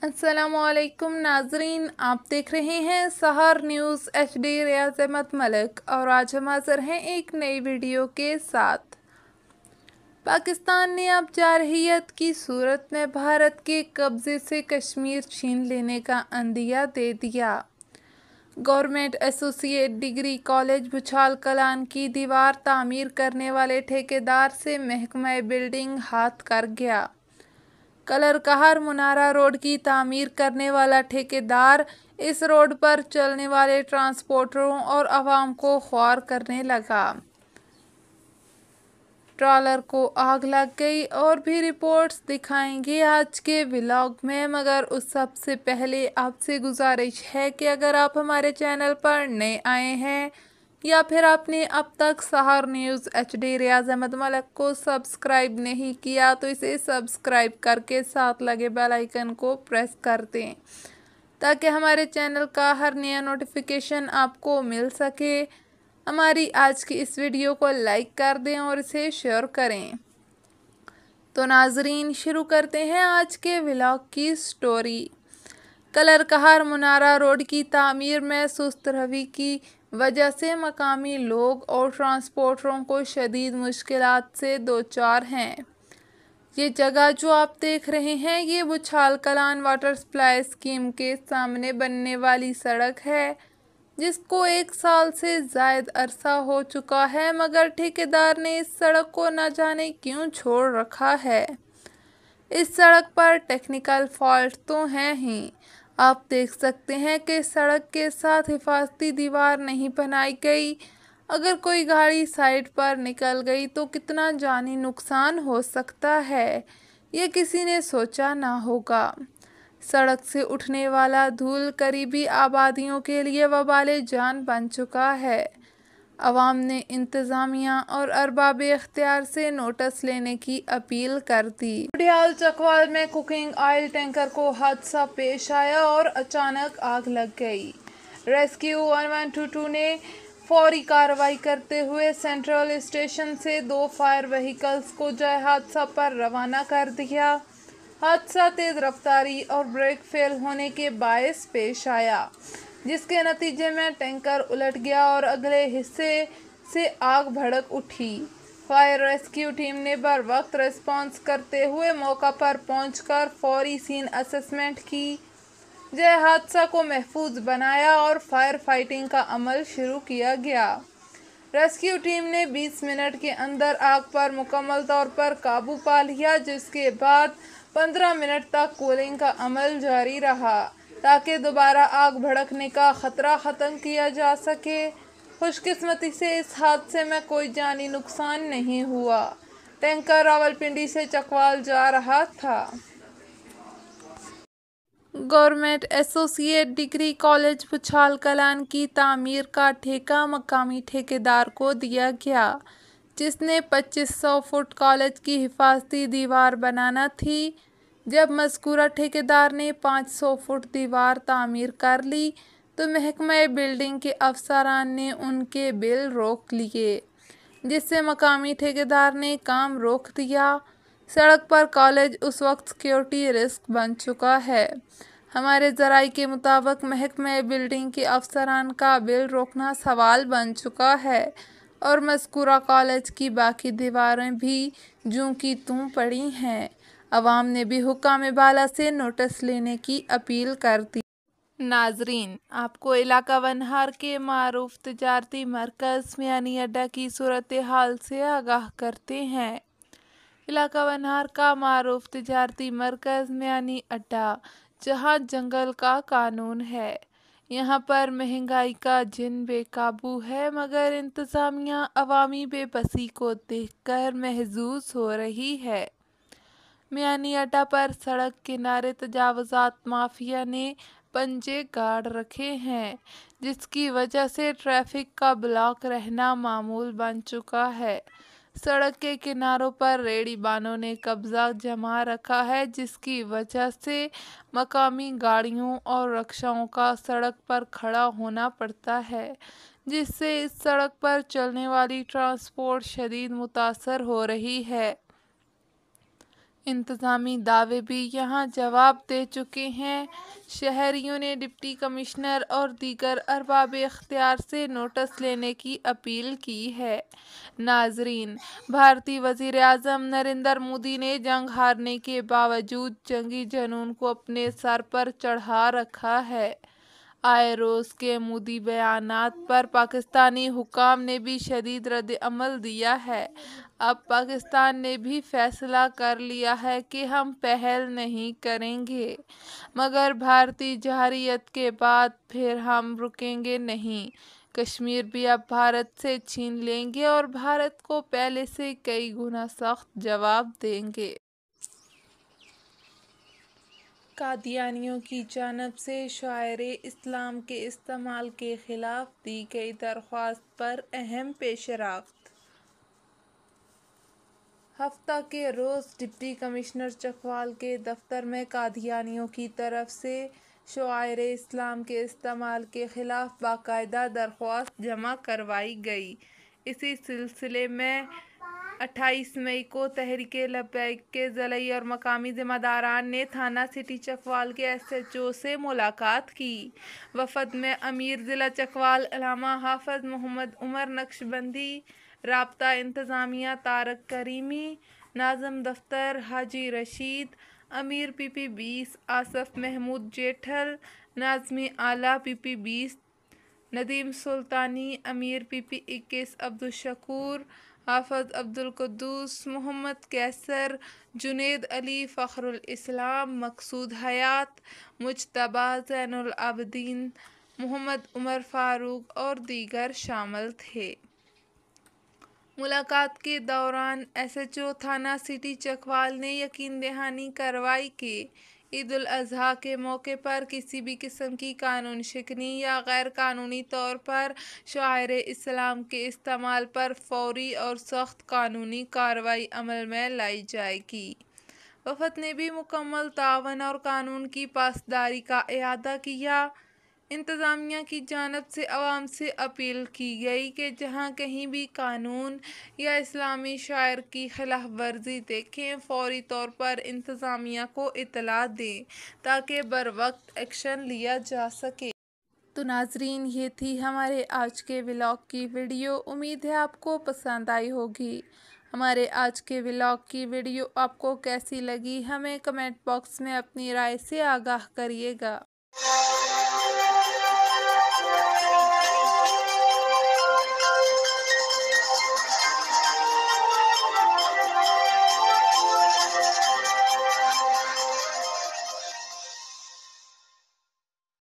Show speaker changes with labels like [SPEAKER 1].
[SPEAKER 1] अस्सलामुअलैकुम नाजरीन, आप देख रहे हैं सहर न्यूज़ HD। रियाज अहमद मलिक और आज हम हाजिर हैं एक नई वीडियो के साथ। पाकिस्तान ने अब जारहियत की सूरत में भारत के कब्जे से कश्मीर छीन लेने का अंदिया दे दिया। Government associate degree college भुचाल Kalan की दीवार तामीर करने वाले ठेकेदार से महकमा बिल्डिंग हाथ कर गया। कलर कहर मुनारा रोड की तामीर करने वाला ठेकेदार इस रोड पर चलने वाले ट्रांसपोर्टरों और आवाम को ख्वार करने लगा। ट्रॉलर को आग लग गई और भी रिपोर्ट्स दिखाएंगे आज के व्लॉग में, मगर उस सब से पहले आपसे गुजारिश है कि अगर आप हमारे चैनल पर नए आए हैं या फिर आपने अब तक सहर न्यूज़ HD रियाज अहमद मलिक को सब्सक्राइब नहीं किया तो इसे सब्सक्राइब करके साथ लगे बेल आइकन को प्रेस कर दें ताकि हमारे चैनल का हर नया नोटिफिकेशन आपको मिल सके। हमारी आज की इस वीडियो को लाइक कर दें और इसे शेयर करें। तो नाजरीन, शुरू करते हैं आज के व्लॉग की स्टोरी। कलर कहर मुनारा रोड की तामीर में सुस्त रवि की वजह से मकामी लोग और ट्रांसपोर्टरों को शदीद मुश्किलात से दो चार हैं। ये जगह जो आप देख रहे हैं ये भुचाल कलान वाटर सप्लाई स्कीम के सामने बनने वाली सड़क है, जिसको 1 साल से ज़ायद अरसा हो चुका है, मगर ठेकेदार ने इस सड़क को न जाने क्यों छोड़ रखा है। इस सड़क पर टेक्निकल फॉल्ट तो हैं ही। आप देख सकते हैं कि सड़क के साथ हिफाजती दीवार नहीं बनाई गई। अगर कोई गाड़ी साइड पर निकल गई तो कितना जानी नुकसान हो सकता है, ये किसी ने सोचा ना होगा। सड़क से उठने वाला धूल करीबी आबादियों के लिए वबाले जान बन चुका है। अवाम ने इंतज़ामिया और अरबाब इख्तियार से नोटिस लेने की अपील कर दी। बुढ़ियाल चकवाल में कुकिंग ऑयल टैंकर को हादसा पेश आया और अचानक आग लग गई। रेस्क्यू 1122 ने फौरी कार्रवाई करते हुए सेंट्रल स्टेशन से 2 फायर व्हीकल्स को जय हादसा पर रवाना कर दिया। हादसा तेज़ रफ्तारी और ब्रेक फेल होने के बायस पेश आया, जिसके नतीजे में टैंकर उलट गया और अगले हिस्से से आग भड़क उठी। फायर रेस्क्यू टीम ने बर वक्त रिस्पॉन्स करते हुए मौका पर पहुंचकर फौरी सीन असेसमेंट की, जय हादसा को महफूज बनाया और फायर फाइटिंग का अमल शुरू किया गया। रेस्क्यू टीम ने 20 मिनट के अंदर आग पर मुकम्मल तौर पर काबू पा लिया, जिसके बाद 15 मिनट तक कूलिंग का अमल जारी रहा ताकि दोबारा आग भड़कने का खतरा ख़त्म किया जा सके। खुशकिस्मती से इस हादसे में कोई जानी नुकसान नहीं हुआ। टैंकर रावलपिंडी से चकवाल जा रहा था। Government associate degree college भुचाल Kalan की तामीर का ठेका मकामी ठेकेदार को दिया गया, जिसने 2500 फुट कॉलेज की हिफाजती दीवार बनाना थी। जब मज़कूरा ठेकेदार ने 500 फुट दीवार तामीर कर ली तो महकमा बिल्डिंग के अफसरान ने उनके बिल रोक लिए, जिससे मकामी ठेकेदार ने काम रोक दिया। सड़क पर कॉलेज उस वक्त सिक्योरिटी रिस्क बन चुका है। हमारे ज़राए के मुताबिक महकमा बिल्डिंग के अफसरान का बिल रोकना सवाल बन चुका है और मज़कूरा कॉलेज की बाकी दीवारें भी जूं की तूं पड़ी हैं। अवाम ने भी हुक्काम बाला से नोटिस लेने की अपील कर दी। नाजरीन, आपको इलाका वनहार के मारूफ तजारती मरकज़ मियानी अड्डा की सूरत हाल से आगाह करते हैं। इलाका वनहार का मारूफ तजारती मरकज़ मियानी अड्डा, जहां जंगल का कानून है, यहाँ पर महंगाई का जिन बेकाबू है, मगर इंतज़ामिया अवामी बेबसी को देखकर महजूज हो रही है। मियानी अड्डा पर सड़क किनारे तजावुज़ात माफिया ने पंजे गाड़ रखे हैं, जिसकी वजह से ट्रैफिक का ब्लॉक रहना मामूल बन चुका है। सड़क के किनारों पर रेहड़ी बानों ने कब्जा जमा रखा है, जिसकी वजह से मकामी गाड़ियों और रिक्शाओं का सड़क पर खड़ा होना पड़ता है, जिससे इस सड़क पर चलने वाली ट्रांसपोर्ट शदीद मुतासर हो रही है। इंतजामी दावे भी यहाँ जवाब दे चुके हैं। शहरियों ने डिप्टी कमिश्नर और दीगर अरबाब इख्तियार से नोटिस लेने की अपील की है। नाजरीन, भारतीय वज़ीर आज़म नरेंद्र मोदी ने जंग हारने के बावजूद जंगी जुनून को अपने सर पर चढ़ा रखा है। आए रोज़ के मोदी बयानात पर पाकिस्तानी हुकाम ने भी शदीद रद्द अमल दिया है। अब पाकिस्तान ने भी फैसला कर लिया है कि हम पहल नहीं करेंगे, मगर भारतीय जरअत के बाद फिर हम रुकेंगे नहीं। कश्मीर भी अब भारत से छीन लेंगे और भारत को पहले से कई गुना सख्त जवाब देंगे। कादियानियों की जानिब से शायरे इस्लाम के इस्तेमाल के खिलाफ दी गई दरख्वास्त पर अहम पेशरफ्त। हफ्ता के रोज़ डिप्टी कमिश्नर चकवाल के दफ्तर में कादियानियों की तरफ से शायरे इस्लाम के इस्तेमाल के खिलाफ बाकायदा दरख्वास्त जमा करवाई गई। इसी सिलसिले में 28 मई को तहरीके लब्बैक के ज़िलई और मकामी ज़िम्मेदारान ने थाना सिटी चकवाल के SHO से मुलाकात की। वफद में अमीर ज़िला चकवाल अल्लामा हाफ़िज़ मोहम्मद उमर नक्शबंदी, राब्ता इंतज़ामिया तारक करीमी, नाज़िम दफ्तर हाजी रशीद, अमीर PP 20 आसफ महमूद जेठल, नाज़मी आला PP 20 नदीम सुल्तानी, अमीर PP 21 अब्दुल शकूर, हाफ़िज़ अब्दुल कुद्दूस, मोहम्मद कैसर, जुनेद अली, फ़खरुल इस्लाम, मकसूद हयात, मुज्तबा ज़ैनुल आबिदीन, मोहम्मद उमर फ़ारूक और दीगर शामिल थे। मुलाकात के दौरान SHO थाना सिटी चकवाल ने यकीन दहानी करवाई कि ईद उल अज़हा के मौके पर किसी भी किस्म की कानून शिकनी या गैर कानूनी तौर पर शायरे इस्लाम के इस्तेमाल पर फौरी और सख्त कानूनी कार्रवाई अमल में लाई जाएगी। वफद ने भी मुकम्मल तावन और कानून की पासदारी का इआदा किया। इंतज़ामिया की जानिब से अवाम से अपील की गई कि जहाँ कहीं भी कानून या इस्लामी शायर की खिलाफ वर्जी देखें, फौरी तौर पर इंतज़ामिया को इत्तला दें ताकि बरवक्त एक्शन लिया जा सके। तो नाजरीन, ये थी हमारे आज के व्लॉग की वीडियो। उम्मीद है आपको पसंद आई होगी। हमारे आज के व्लॉग की वीडियो आपको कैसी लगी, हमें कमेंट बॉक्स में अपनी राय से आगाह करिएगा।